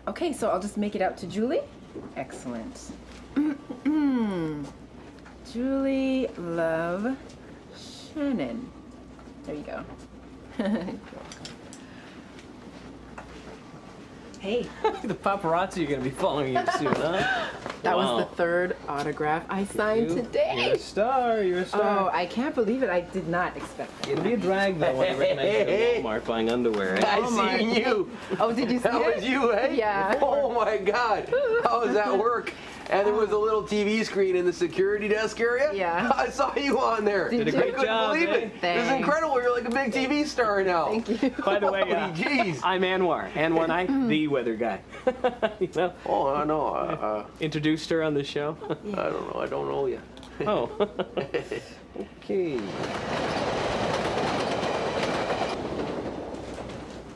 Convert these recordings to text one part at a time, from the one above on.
Okay, so I'll just make it out to Julie. Excellent. Julie, love, Shannon. There you go. Hey. The paparazzi are going to be following you soon, huh? That was the third autograph I signed today. You're a star. You're a star. Oh, I can't believe it. I did not expect that. It'll be a drag, though, when I recognize you at Walmart buying underwear. Eh? I seen you. Oh, did you see that it? was you, eh? Yeah. Oh, my God. How does that work? And there was a little TV screen in the security desk area. Yeah. I saw you on there. Did a great I couldn't job, believe eh? it. It was incredible. You're like a big TV star now. Thank you. By the way, Jeez. I'm Anwar. Anwar Knight, the weather guy. You know? Oh, I know. Introduced her on the show. I don't know. I don't know you. Oh. Okay.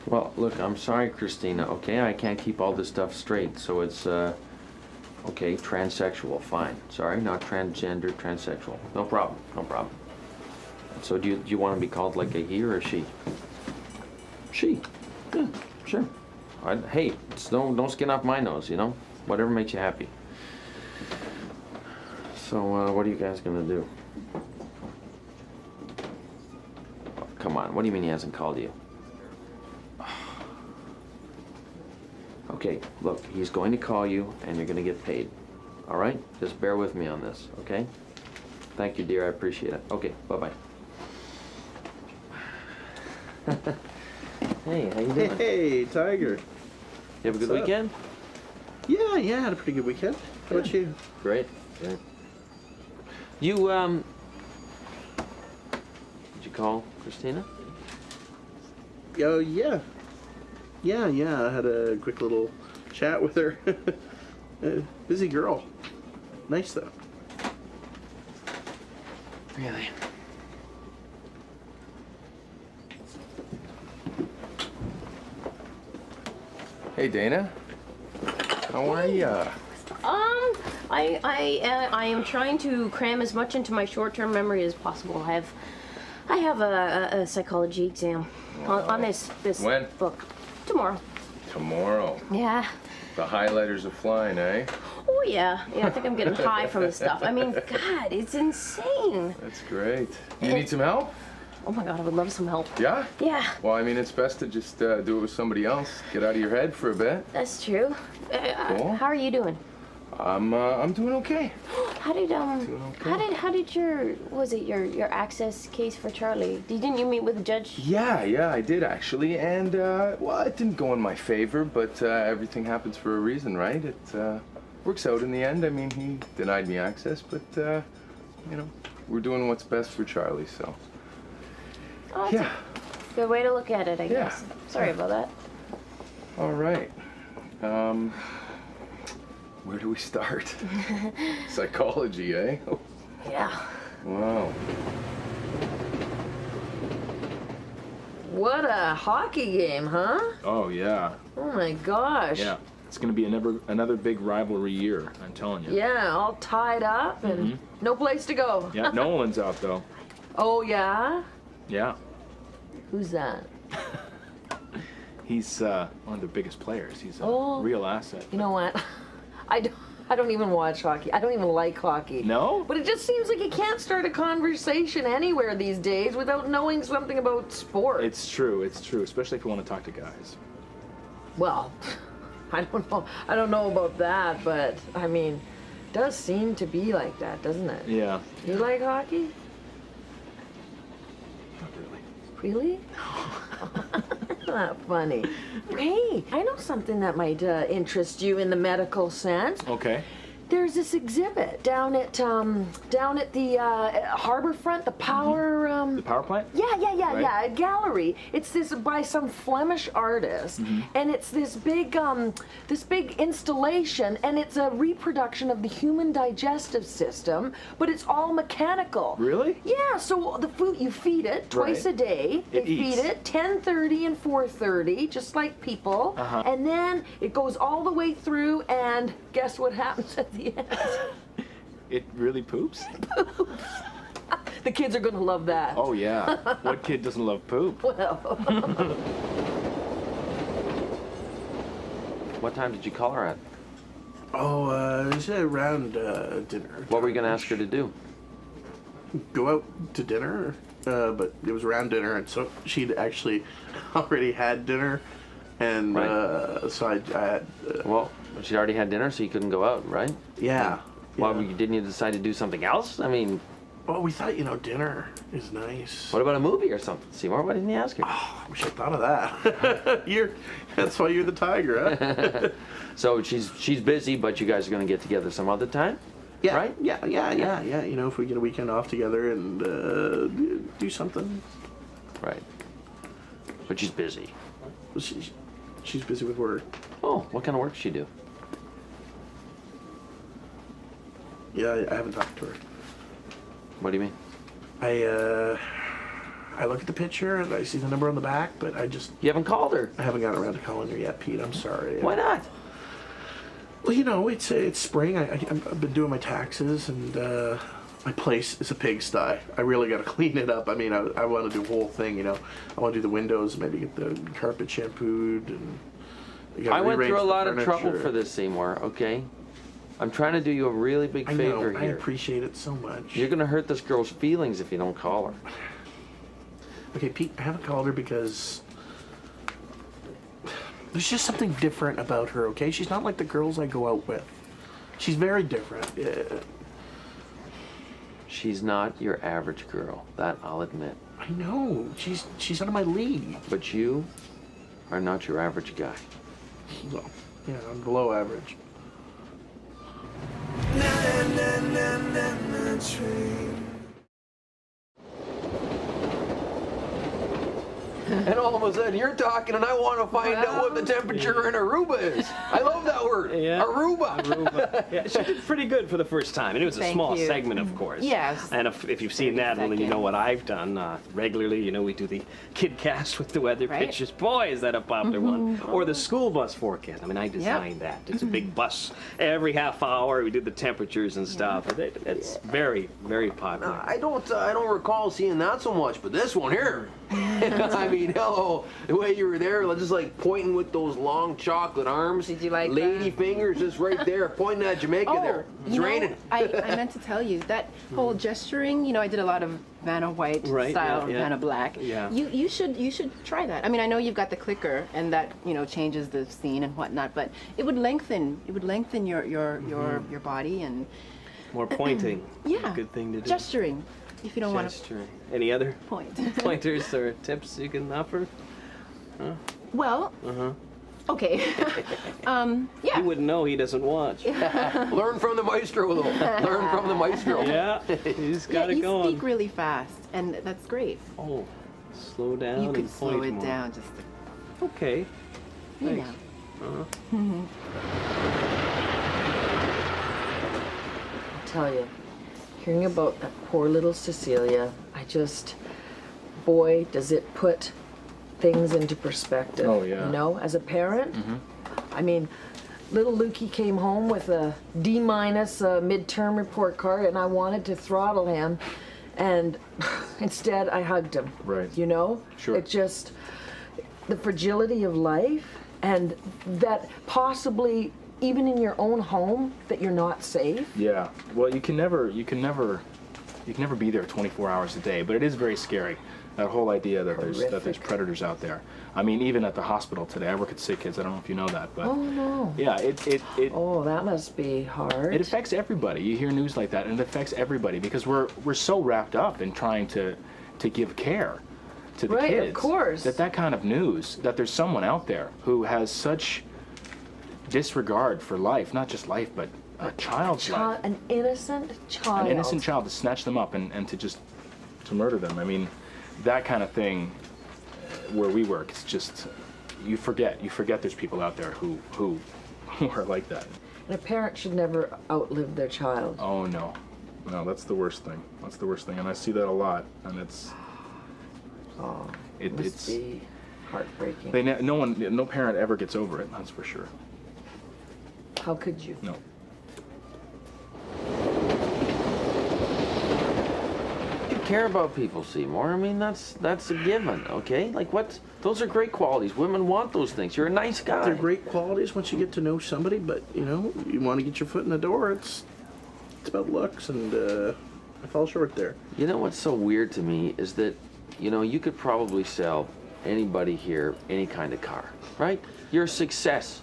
Well, look, I'm sorry, Christina, okay? I can't keep all this stuff straight, so it's, okay, transsexual, fine. Sorry, not transgender, transsexual. No problem, no problem. So do you want to be called like a he or a she? She. Yeah, sure. Hey, don't skin off my nose, you know? Whatever makes you happy. So, what are you guys gonna do? Oh, come on, what do you mean he hasn't called you? Okay, look, he's going to call you and you're going to get paid. All right? Just bear with me on this, okay? Thank you, dear. I appreciate it. Okay, bye-bye. Hey, how you doing? Hey, Tiger. You have a good weekend? Yeah, I had a pretty good weekend. How about you? Great, great. You, did you call Christina? Oh, yeah. Yeah, I had a quick little chat with her. Busy girl. Nice, though. Really? Hey, Dana. How are ya? I am trying to cram as much into my short-term memory as possible. I have a psychology exam on this When? book tomorrow. Tomorrow. Yeah. The highlighters are flying, eh? Oh yeah. I think I'm getting high from the stuff. I mean, God, it's insane. That's great. You need some help? Oh my God, I would love some help. Yeah? Yeah. Well, I mean, it's best to just do it with somebody else. Get out of your head for a bit. That's true. Cool. How are you doing? I'm doing okay. How did Doing okay. how did your access case for Charlie? Didn't you meet with the judge? Yeah, I did actually, and well, it didn't go in my favor, but everything happens for a reason, right? It works out in the end. I mean, he denied me access, but you know, we're doing what's best for Charlie, so. Oh, that's Yeah. a good way to look at it, I guess. Sorry about that. All right. Where do we start? Psychology, eh? Oh, Yeah. wow. What a hockey game, huh? Oh, yeah. Oh my gosh. Yeah. It's going to be another big rivalry year, I'm telling you. Yeah, all tied up and no place to go. Yeah, Nolan's out, though. Oh, yeah? Yeah. Who's that? He's one of their biggest players. He's a real asset. You know what? I don't even watch hockey. I don't even like hockey. No? But it just seems like you can't start a conversation anywhere these days without knowing something about sport. It's true, especially if you want to talk to guys. Well, I don't know about that, but I mean, it does seem to be like that, doesn't it? Yeah. You like hockey? Not really. Really? that funny? Hey, I know something that might interest you in the medical sense. Okay. There's this exhibit down at the harbor front, the power. The power plant? Yeah, a gallery. It's this by some Flemish artist, and it's this big installation, and it's a reproduction of the human digestive system, but it's all mechanical. Really? Yeah. So the food, you feed it twice a day. They feed it 10:30 and 4:30, just like people, and then it goes all the way through. And guess what happens at the end? It really poops? The kids are gonna love that. Oh, yeah. What kid doesn't love poop? Well. What time did you call her at? Oh, she said around dinner. What were you going to ask her to do? Go out to dinner, but it was around dinner, and so she'd actually already had dinner, and so I had. Well, she already had dinner, so you couldn't go out, right? Yeah. Why didn't you decide to do something else? I mean. Well, we thought, dinner is nice. What about a movie or something, Seymour? Why didn't you ask her? Oh, I wish I thought of that. That's why you're the tiger, huh? So she's busy, but you guys are going to get together some other time? Yeah. Right? Yeah. If we get a weekend off together and do something. Right. But she's busy. She's busy with work. Oh, what kind of work does she do? Yeah, I haven't talked to her. What do you mean? I look at the picture and I see the number on the back, but You haven't called her? I haven't gotten around to calling her yet, Pete. I'm sorry. Why not? Well, it's spring. I've been doing my taxes, and my place is a pigsty. I really got to clean it up. I mean, I want to do the whole thing, I want to do the windows, maybe get the carpet shampooed, and I went through a lot of trouble for this, Seymour, okay? I'm trying to do you a really big favor here. I appreciate it so much. You're going to hurt this girl's feelings if you don't call her. Okay, Pete, I haven't called her because there's just something different about her, okay? She's not like the girls I go out with. She's very different. She's not your average girl, that I'll admit. I know. She's out of my league. But you are not your average guy. Well, yeah, I'm below average. And all of a sudden you're talking and I want to find out what the temperature in Aruba is. I love that word. Yeah. Aruba. Yeah, she did pretty good for the first time. And it was a small segment, of course. Yes. And if you've seen that, well, then you know what I've done regularly. We do the kid cast with the weather pictures. Boy, is that a popular one. Or the school bus forecast. I mean, I designed that. It's a big bus. Every half hour, we do the temperatures and stuff. It's very, very popular. I don't recall seeing that so much, but this one here. I mean, hello, the way you were there, just like pointing with those long chocolate arms. Did you like lady fingers just right there, pointing at Jamaica there. It's raining. I meant to tell you, that whole gesturing, I did a lot of Vanna White style, Vanna Black. Yeah. You should try that. I mean, I know you've got the clicker and that, changes the scene and whatnot, but it would lengthen your body and more pointing. Yeah. Good thing to do. Gesturing. If you don't want to Any other point. pointers or tips you can offer? Well, okay. Yeah. You wouldn't know, he doesn't watch. Learn from the maestro, though. Learn from the maestro. Yeah, he's got it going. You speak really fast, and that's great. Oh, slow down you could and point slow it more. down just Okay. Thanks. I'll tell you, hearing about that poor little Cecilia, boy, does it put things into perspective. Oh, yeah. As a parent, I mean, little Lukey came home with a D- midterm report card, and I wanted to throttle him, and instead I hugged him. Right. Sure. It just, the fragility of life, and that possibly even in your own home that you're not safe. Yeah. Well, you can never be there 24 hours a day, but it is very scary. That whole idea that there's predators out there. I mean, even at the hospital today, I work at Sick Kids. I don't know if you know that, but oh no. Yeah, it. Oh, that must be hard. It affects everybody. You hear news like that, and it affects everybody because we're so wrapped up in trying to give care. to the Right, kids. of course. That kind of news, that there's someone out there who has such disregard for life, not just life, but a child's life. An innocent child. An innocent child, to snatch them up and to murder them. I mean, that kind of thing where we work, it's just, you forget there's people out there who are like that. And a parent should never outlive their child. Oh no, that's the worst thing. That's the worst thing, and I see that a lot, and it's Must be heartbreaking. No parent ever gets over it. That's for sure. How could you? No. You care about people, Seymour. I mean, that's a given, okay? Like, those are great qualities. Women want those things. You're a nice guy. They're great qualities once you get to know somebody, but you know, you want to get your foot in the door. It's about looks, and I fall short there. You know what's so weird to me is that, you know, you could probably sell anybody here any kind of car, right? You're a success.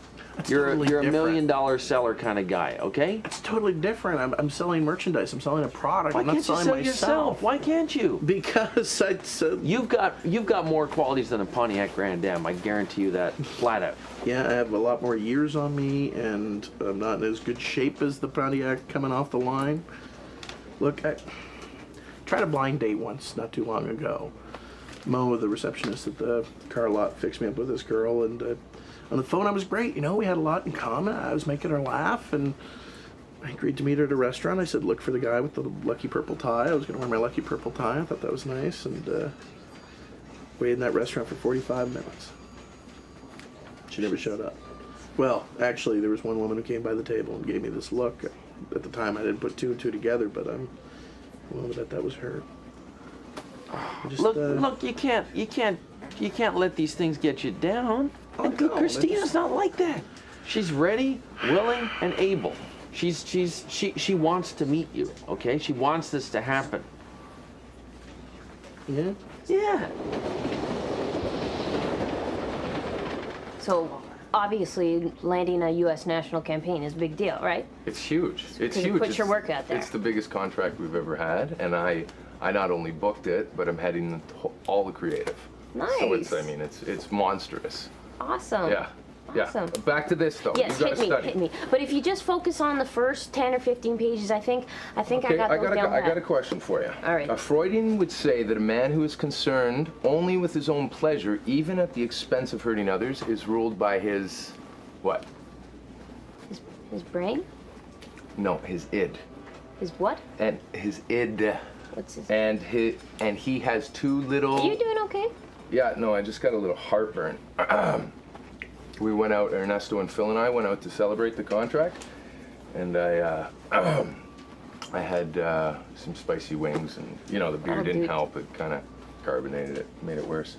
You're a $1 million seller kind of guy, okay? It's totally different. I'm selling merchandise. I'm selling a product. I'm not selling myself. Yourself? Why can't you? Because you've got more qualities than a Pontiac Grand Am. I guarantee you that, flat out. Yeah, I have a lot more years on me, and I'm not in as good shape as the Pontiac coming off the line. Look, I tried a blind date once not too long ago. Mo, the receptionist at the car lot, fixed me up with this girl, and on the phone I was great. You know, we had a lot in common. I was making her laugh, and I agreed to meet her at a restaurant. I said, look for the guy with the lucky purple tie. I was going to wear my lucky purple tie. I thought that was nice, and waited in that restaurant for 45 minutes. She never showed up. Well, actually, there was one woman who came by the table and gave me this look. At the time, I didn't put two and two together, but I'm willing to bet that was her. Look, you can't let these things get you down. Oh, And no, Christina's not like that. She's ready, willing, and able. She wants to meet you, okay? She wants this to happen. Yeah? Yeah. So obviously landing a U.S. national campaign is a big deal, right? It's huge. It's you huge. put your work out there. It's the biggest contract we've ever had, and I not only booked it, but I'm heading all the creative. Nice. So it's monstrous. Awesome. Yeah. Awesome. Yeah. Back to this though. Yes, you gotta study. hit me. But if you just focus on the first 10 or 15 pages, I think Okay, I got those down I got a pat. question for you. All right. A Freudian would say that a man who is concerned only with his own pleasure, even at the expense of hurting others, is ruled by his what? His brain? No, his id. His what? And his id. What's his? And he has two little. Are you doing okay? Yeah, no, I just got a little heartburn. We went out, Ernesto and Phil and I went out to celebrate the contract, and I had some spicy wings, and you know the beer didn't help. It kind of carbonated it, made it worse.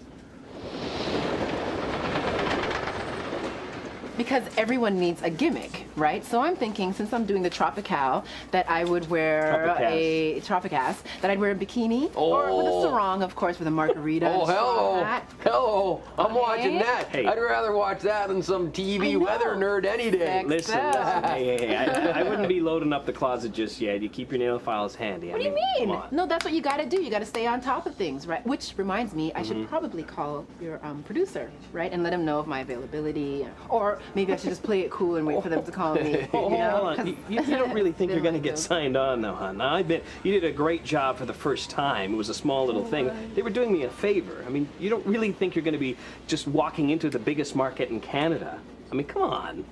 Because everyone needs a gimmick, right? So I'm thinking, since I'm doing the Tropic Ow, that I would wear a Tropic Ass, that I'd wear a bikini, or with a sarong, of course, with a margarita. Oh, hello. Hello. I'm watching that. Hey. I'd rather watch that than some TV weather nerd any day. Listen, hey, I wouldn't be loading up the closet just yet. You keep your nail files handy. What do you mean? No, that's what you got to do. You got to stay on top of things, right? Which reminds me, I should probably call your producer, right, and let him know of my availability, or maybe I should just play it cool and wait for them to call me. Hold on. You don't really think you're going to get signed on, though, huh? Now, you did a great job for the first time. It was a small little thing. They were doing me a favor. I mean, you don't really think you're going to be just walking into the biggest market in Canada. I mean, come on.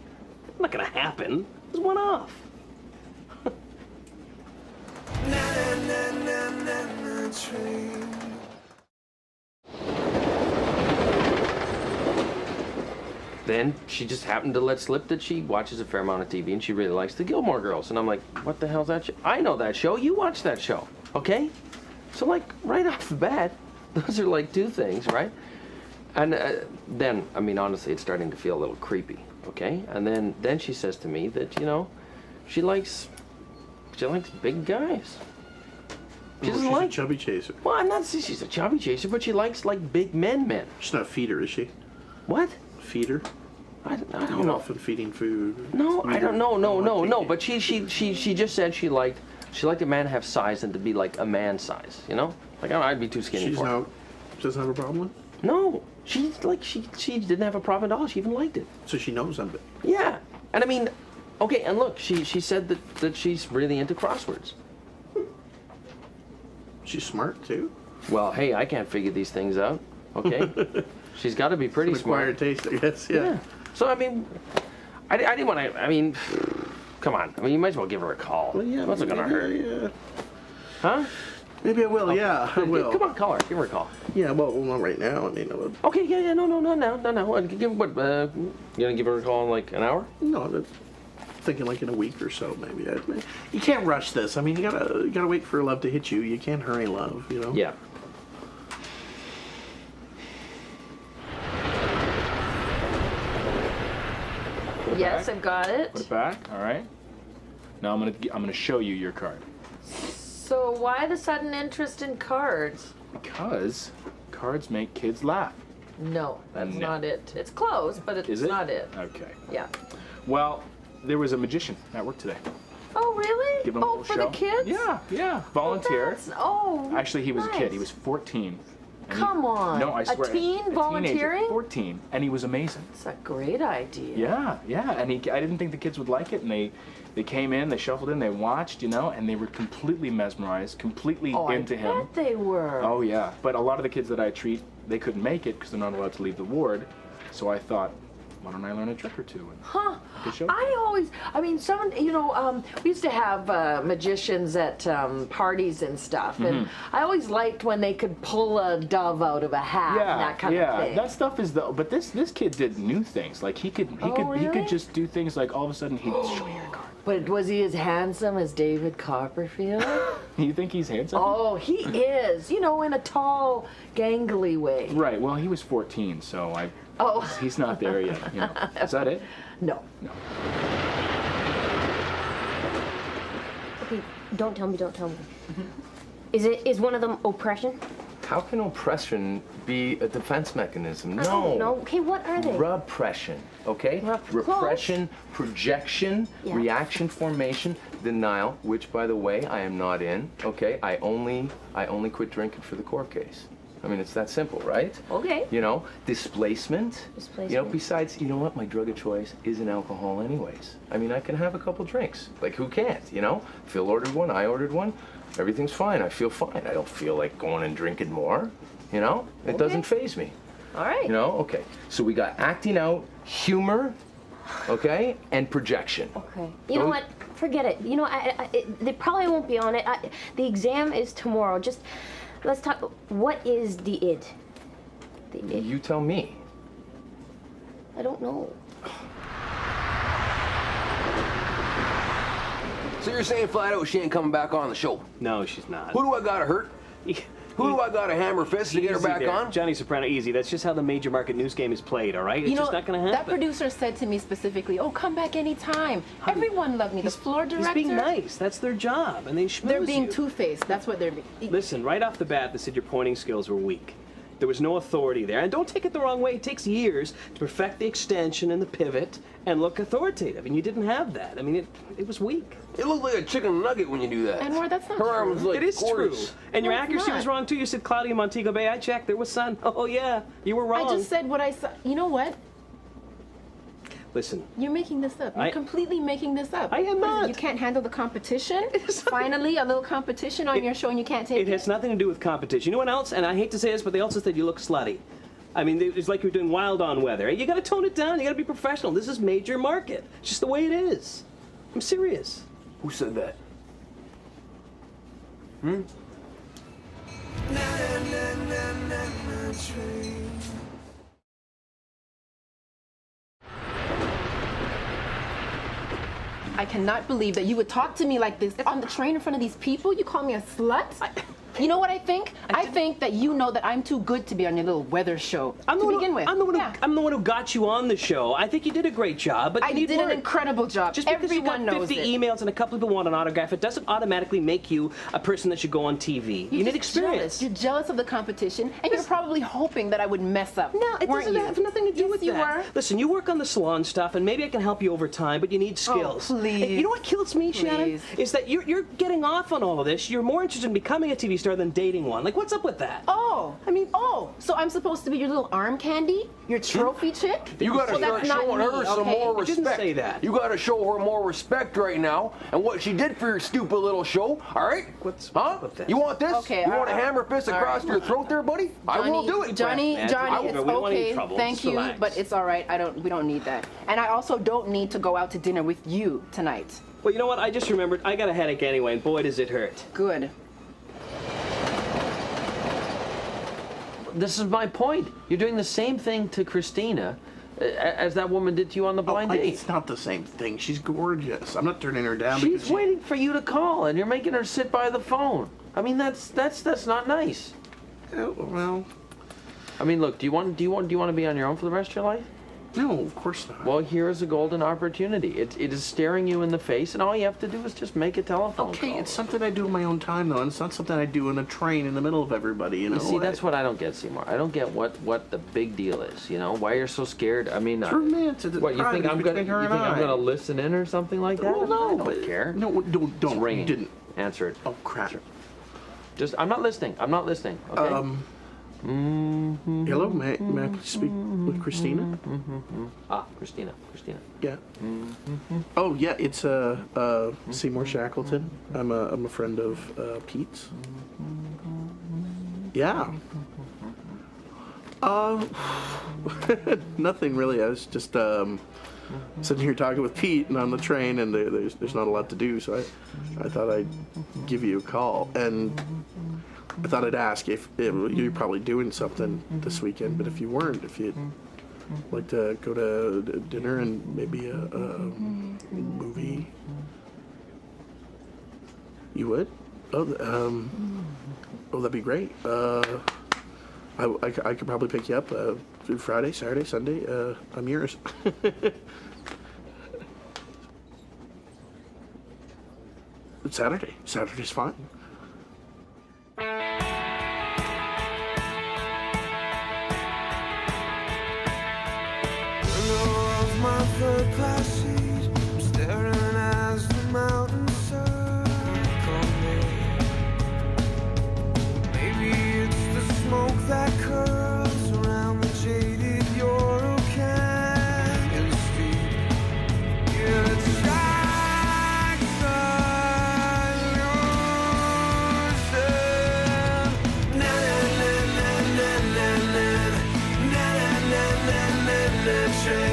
It's not going to happen. It's one off. Then she just happened to let slip that she watches a fair amount of TV and she really likes the Gilmore Girls. And I'm like, what the hell's that show? I know that show. You watch that show, okay? So like right off the bat, those are like two things, right? And then, I mean, honestly, it's starting to feel a little creepy, okay? And then she says to me that, you know, she likes big guys. She doesn't she's like a chubby chaser. Well, I'm not saying she's a chubby chaser, but she likes like big men. She's not a feeder, is she? What? Feeder? I don't know. Often feeding food. No, I don't know. No. But she just said she liked a man to have size and to be like a man size. You know, like I'd be too skinny for her. She doesn't have a problem with it? No, she didn't have a problem at all. She even liked it. So she knows I'm. Yeah, and I mean, okay, and look, she said that she's really into crosswords. She's smart too. Well, hey, I can't figure these things out. Okay, she's got to be pretty Acquired smart. taste, I guess. Yeah. So I mean, I didn't want to. I mean, come on. I mean, you might as well give her a call. Well, yeah. What's it gonna hurt? Yeah. Huh? Maybe I will. Yeah, I will. Come on, call her. Give her a call. Yeah. Well, not right now. I mean, I would. Okay. Yeah. No. What? You gonna give her a call in like an hour? No, I'm thinking like in a week or so, maybe. You can't rush this. I mean, you gotta wait for love to hit you. You can't hurry love. You know. Yeah. Yes, I've got it. Put it back. All right. Now I'm gonna show you your card. So why the sudden interest in cards? Because cards make kids laugh. No, that's No. not it. It's close, but it's Is it? not it. Okay. Yeah. Well, there was a magician at work today. Oh, really? Give him a Oh, little for show. the kids? Yeah. Volunteer. Actually, he was a kid. nice. He was 14. And Come on. No, I swear. A teen teenager, volunteering? 14, and he was amazing. It's a great idea. Yeah, and I didn't think the kids would like it, and they came in, they shuffled in, they watched, and they were completely mesmerized, completely into him. I bet they were. Oh yeah, but a lot of the kids that I treat, they couldn't make it because they're not allowed to leave the ward. So I thought, why don't I learn a trick or two? And Huh. I could show We used to have magicians at parties and stuff, and I always liked when they could pull a dove out of a hat and that kind of thing. That stuff is but this kid did new things. Like he could really? just do things like all of a sudden he'd show you a card. But was he as handsome as David Copperfield? You think he's handsome? Oh, he is. In a tall, gangly way. Right. Well, he was 14, so he's not there yet. Is that it? No. Okay, don't tell me. Is one of them oppression? How can oppression be a defense mechanism? I don't know. Okay, what are they? Repression, okay? Repression, projection, Yeah. reaction formation, denial, which by the way, I am not in, okay? I only quit drinking for the court case. I mean, it's that simple, right? Okay. Displacement. Besides, you know what? My drug of choice isn't alcohol anyways. I mean, I can have a couple drinks. Like, who can't, Phil ordered one, I ordered one. Everything's fine. I feel fine. I don't feel like going and drinking more, It doesn't faze me. All right. Okay. So we got acting out, humor, okay, and projection. Okay. You know what? Forget it. They probably won't be on it. The exam is tomorrow. Just let's talk. What is the id? The id. You tell me. I don't know. So you're saying flat out she ain't coming back on the show? No, she's not. Who do I gotta hurt? Who do I gotta hammer fist to get her back on? Johnny Soprano, easy. That's just how the major market news game is played, all right? It's just not gonna happen. That producer said to me specifically, "Oh, come back anytime." Everyone loved me. The floor director. He's being nice. That's their job, and they schmooze They're being you. two-faced. That's what they're being. Listen, right off the bat, they said your pointing skills were weak. There was no authority there. And don't take it the wrong way. It takes years to perfect the extension and the pivot and look authoritative. And you didn't have that. I mean, it was weak. It looked like a chicken nugget when you do that. And that's not Her true. arm was like It is quarters. true. And your No, it's accuracy not. was wrong, too. You said Claudia Montego Bay. I checked. There was sun. Oh, yeah. You were wrong. I just said what I saw. You know what? Listen. You're making this up. You're completely making this up. I am not. You can't handle the competition? Finally, a little competition on your show and you can't take it? It has nothing to do with competition. You know what else? And I hate to say this, but they also said you look slutty. I mean, it's like you're doing Wild On Weather. You got to tone it down. You got to be professional. This is major market. It's just the way it is. I'm serious. Who said that? I cannot believe that you would talk to me like this on the train in front of these people. You call me a slut? You know what I think? I think that you know that I'm too good to be on your little weather show to begin with. I'm the one who got you on the show. I think you did a great job, but I did an incredible job. Just because Everyone you got knows 50 emails and a couple people want an autograph, it doesn't automatically make you a person that should go on TV. You need experience. You're jealous of the competition, and you're probably hoping that I would mess up. No, it doesn't have nothing to do with you that. were. Listen, you work on the salon stuff, and maybe I can help you over time, but you need skills. Oh, please. And you know what kills me, Shannon? Is that you're getting off on all of this. You're more interested in becoming a TV star than dating one. Like, what's up with that? Oh, so I'm supposed to be your little arm candy? Your trophy chick? You gotta start showing her some more I respect. didn't say that. You gotta show her more respect right now and what she did for your stupid little show, alright? What's Huh? with this? You want this? Okay, you want a alright. hammer fist across your throat there, buddy? I will do it. Johnny, Man, it's we don't want any okay. trouble. Thank Just you, relax. but it's all right. We don't need that. And I also don't need to go out to dinner with you tonight. Well, you know what? I just remembered I got a headache anyway, and boy, does it hurt. Good. This is my point. You're doing the same thing to Christina as that woman did to you on the blind date. It's not the same thing. She's gorgeous. I'm not turning her down. She's because waiting for you to call, and you're making her sit by the phone. I mean, that's not nice. Well, I mean, look, do you want to be on your own for the rest of your life? no, of course not. Well, here is a golden opportunity. It is staring you in the face, and all you have to do is just make a telephone Okay, call. it's something I do in my own time, though, and it's not something I do in a train in the middle of everybody, you know? You see, that's what I don't get, Seymour. I don't get what the big deal is. You know, why you're so scared. I mean, It's romantic. what you think I'm gonna listen in or something like that? Well, no, I don't but- care. No, don't. It's ringing. You didn't. Answer it. Oh, crap. Just, I'm not listening. Okay. Hello, may I please speak with Christina? Christina. Yeah. Oh, yeah, it's Seymour Shackleton. I'm a friend of Pete's. Yeah. Nothing really. I was just sitting here talking with Pete and on the train, and there's not a lot to do, so I thought I'd give you a call. And I thought I'd ask if you're probably doing something this weekend, but if you weren't, if you'd like to go to dinner and maybe a movie, you would? Oh, that'd be great. I could probably pick you up Friday, Saturday, Sunday. I'm yours. Saturday. Saturday's fine. My third class seat, I'm staring as the mountains circle me. Maybe it's the smoke that curls around the jaded Ural Canyon steep. Yeah, it strikes an illusion. Na na na na na na na na na na na na.